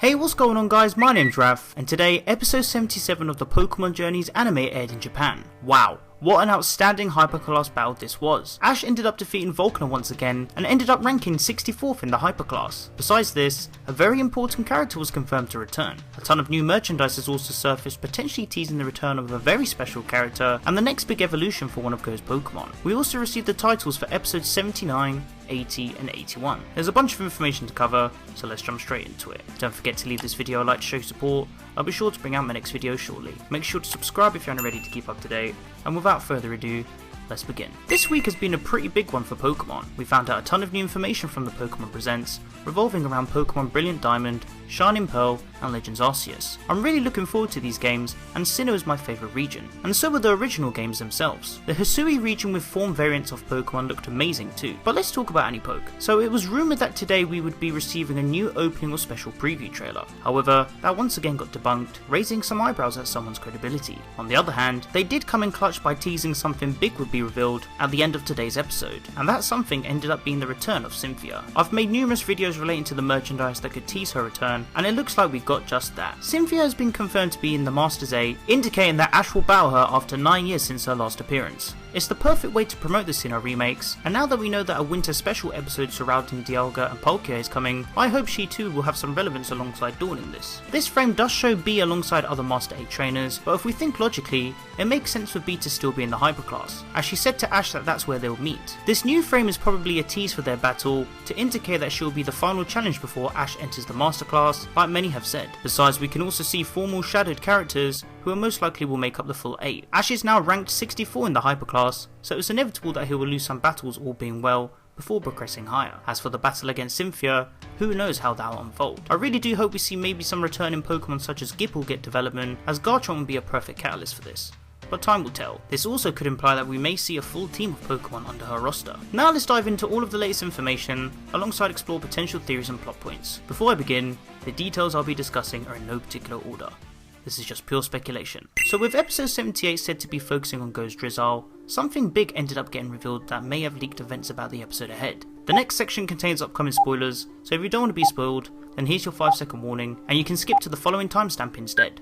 Hey, what's going on guys, my name's Raph, and today episode 77 of the Pokemon Journeys anime aired in Japan. Wow, what an outstanding hyperclass battle this was. Ash ended up defeating Volkner once again and ended up ranking 64th in the hyperclass. Besides this, a very important character was confirmed to return. A ton of new merchandise has also surfaced, potentially teasing the return of a very special character and the next big evolution for one of Go's Pokemon. We also received the titles for episodes 79, 80 and 81. There's a bunch of information to cover, so let's jump straight into it. Don't forget to leave this video a like to show support. I'll be sure to bring out my next video shortly. Make sure to subscribe if you're not ready to keep up to date, and without further ado, let's begin. This week has been a pretty big one for Pokemon. We found out a ton of new information from the Pokemon Presents, revolving around Pokemon Brilliant Diamond, Shining Pearl, and Legends Arceus. I'm really looking forward to these games, and Sinnoh is my favourite region, and so were the original games themselves. The Hisui region with form variants of Pokemon looked amazing too. But let's talk about Anipoke. So it was rumoured that today we would be receiving a new opening or special preview trailer. However, that once again got debunked, raising some eyebrows at someone's credibility. On the other hand, they did come in clutch by teasing something big would be revealed at the end of today's episode, and that something ended up being the return of Cynthia. I've made numerous videos relating to the merchandise that could tease her return, and it looks like we got just that. Cynthia has been confirmed to be in the Masters 8, indicating that Ash will battle her after 9 years since her last appearance. It's the perfect way to promote the Sinnoh remakes, and now that we know that a winter special episode surrounding Dialga and Palkia is coming, I hope she too will have some relevance alongside Dawn in this. This frame does show B alongside other Master 8 trainers, but if we think logically, it makes sense for B to still be in the hyperclass, as she said to Ash that that's where they'll meet. This new frame is probably a tease for their battle, to indicate that she'll be the final challenge before Ash enters the Masterclass, like many have said. Besides, we can also see 4 more shadowed characters, who are most likely will make up the full 8. Ash is now ranked 64 in the hyperclass, so it's inevitable that he will lose some battles all being well, before progressing higher. As for the battle against Cynthia, who knows how that will unfold. I really do hope we see maybe some returning Pokemon such as Gip will get development, as Garchomp will be a perfect catalyst for this. But time will tell. This also could imply that we may see a full team of Pokemon under her roster. Now let's dive into all of the latest information, alongside explore potential theories and plot points. Before I begin, the details I'll be discussing are in no particular order. This is just pure speculation. So with episode 78 said to be focusing on Go's Drizzle, something big ended up getting revealed that may have leaked events about the episode ahead. The next section contains upcoming spoilers, so if you don't want to be spoiled, then here's your 5-second warning, and you can skip to the following timestamp instead.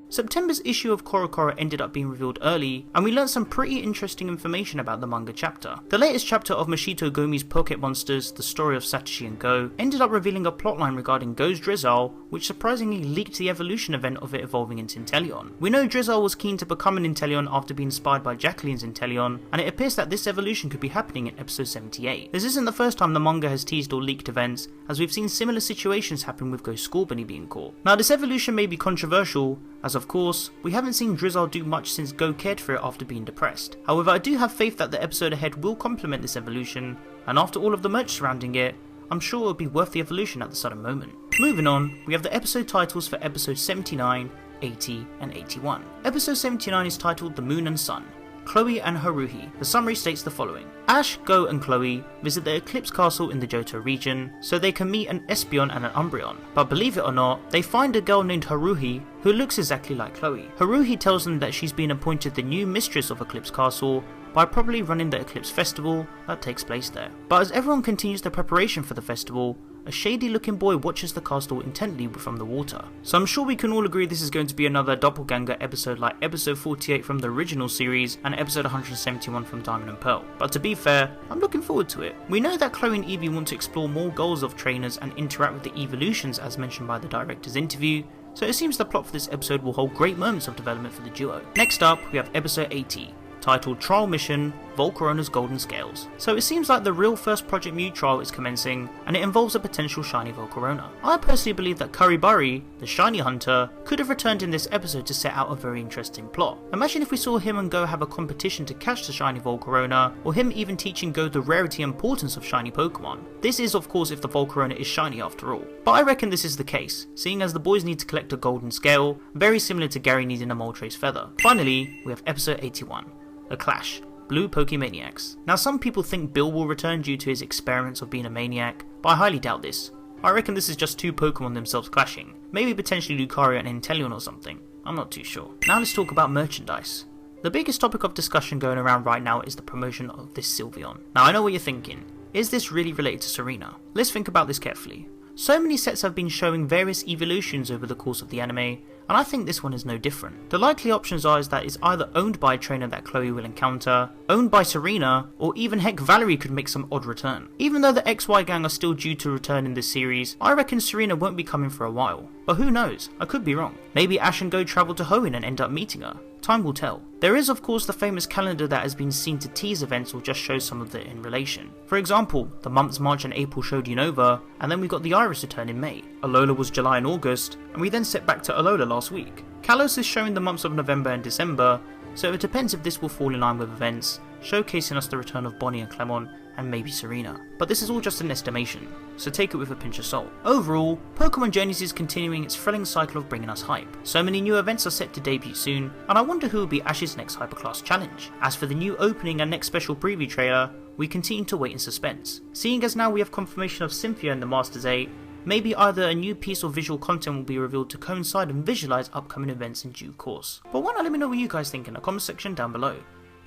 September's issue of Koharu ended up being revealed early, and we learned some pretty interesting information about the manga chapter. The latest chapter of Mashito Gomi's Pocket Monsters, The Story of Satoshi and Go, ended up revealing a plotline regarding Go's Drizzle, which surprisingly leaked the evolution event of it evolving into Inteleon. We know Drizzle was keen to become an Inteleon after being inspired by Jacqueline's Inteleon, and it appears that this evolution could be happening in episode 78. This isn't the first time the manga has teased or leaked events, as we've seen similar situations happen with Go's Scorbunny being caught. Now this evolution may be controversial, as of course, we haven't seen Drizzle do much since Go cared for it after being depressed. However, I do have faith that the episode ahead will complement this evolution, and after all of the merch surrounding it, I'm sure it will be worth the evolution at the sudden moment. Moving on, we have the episode titles for episodes 79, 80 and 81. Episode 79 is titled The Moon and Sun, Chloe and Haruhi. The summary states the following. Ash, Go and Chloe visit the Eclipse Castle in the Johto region so they can meet an Espeon and an Umbreon. But believe it or not, they find a girl named Haruhi who looks exactly like Chloe. Haruhi tells them that she's been appointed the new mistress of Eclipse Castle by probably running the Eclipse Festival that takes place there. But as everyone continues the preparation for the festival, a shady looking boy watches the castle intently from the water. So I'm sure we can all agree this is going to be another doppelganger episode like episode 48 from the original series and episode 171 from Diamond and Pearl. But to be fair, I'm looking forward to it. We know that Chloe and Eevee want to explore more goals of trainers and interact with the evolutions as mentioned by the director's interview, so it seems the plot for this episode will hold great moments of development for the duo. Next up, we have episode 80, titled Trial Mission, Volcarona's Golden Scales. So it seems like the real first Project Mew trial is commencing, and it involves a potential shiny Volcarona. I personally believe that Kuribari, the shiny hunter, could have returned in this episode to set out a very interesting plot. Imagine if we saw him and Go have a competition to catch the shiny Volcarona, or him even teaching Go the rarity and importance of shiny Pokemon. This is of course if the Volcarona is shiny after all. But I reckon this is the case, seeing as the boys need to collect a golden scale, very similar to Gary needing a Moltres feather. Finally, we have episode 81. A Clash, Blue Pokemaniacs. Now some people think Bill will return due to his experiments of being a maniac, but I highly doubt this. I reckon this is just 2 Pokemon themselves clashing, maybe potentially Lucario and Inteleon or something, I'm not too sure. Now let's talk about merchandise. The biggest topic of discussion going around right now is the promotion of this Sylveon. Now I know what you're thinking, is this really related to Serena? Let's think about this carefully. So many sets have been showing various evolutions over the course of the anime, and I think this one is no different. The likely options are that it's either owned by a trainer that Chloe will encounter, owned by Serena, or even heck Valerie could make some odd return. Even though the XY gang are still due to return in this series, I reckon Serena won't be coming for a while. But who knows, I could be wrong. Maybe Ash and Go travel to Hoenn and end up meeting her. Time will tell. There is of course the famous calendar that has been seen to tease events or just show some of it in relation. For example, the months March and April showed Unova, and then we got the Iris return in May. Alola was July and August, and we then set back to Alola last week. Kalos is showing the months of November and December, so it depends if this will fall in line with events, showcasing us the return of Bonnie and Clemon, and maybe Serena. But this is all just an estimation, so take it with a pinch of salt. Overall, Pokemon Journeys is continuing its thrilling cycle of bringing us hype. So many new events are set to debut soon, and I wonder who will be Ash's next Hyperclass challenge. As for the new opening and next special preview trailer, we continue to wait in suspense. Seeing as now we have confirmation of Cynthia in the Masters 8, maybe either a new piece or visual content will be revealed to coincide and visualize upcoming events in due course. But why not let me know what you guys think in the comment section down below.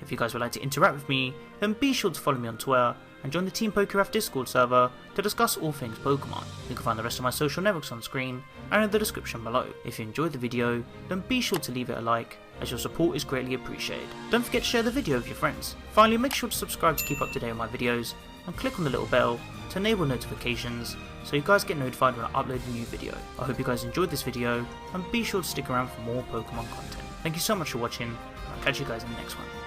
If you guys would like to interact with me, then be sure to follow me on Twitter and join the Team PokeRef Discord server to discuss all things Pokemon. You can find the rest of my social networks on screen and in the description below. If you enjoyed the video, then be sure to leave it a like, as your support is greatly appreciated. Don't forget to share the video with your friends. Finally, make sure to subscribe to keep up to date on my videos, and click on the little bell to enable notifications so you guys get notified when I upload a new video. I hope you guys enjoyed this video, and be sure to stick around for more Pokemon content. Thank you so much for watching, and I'll catch you guys in the next one.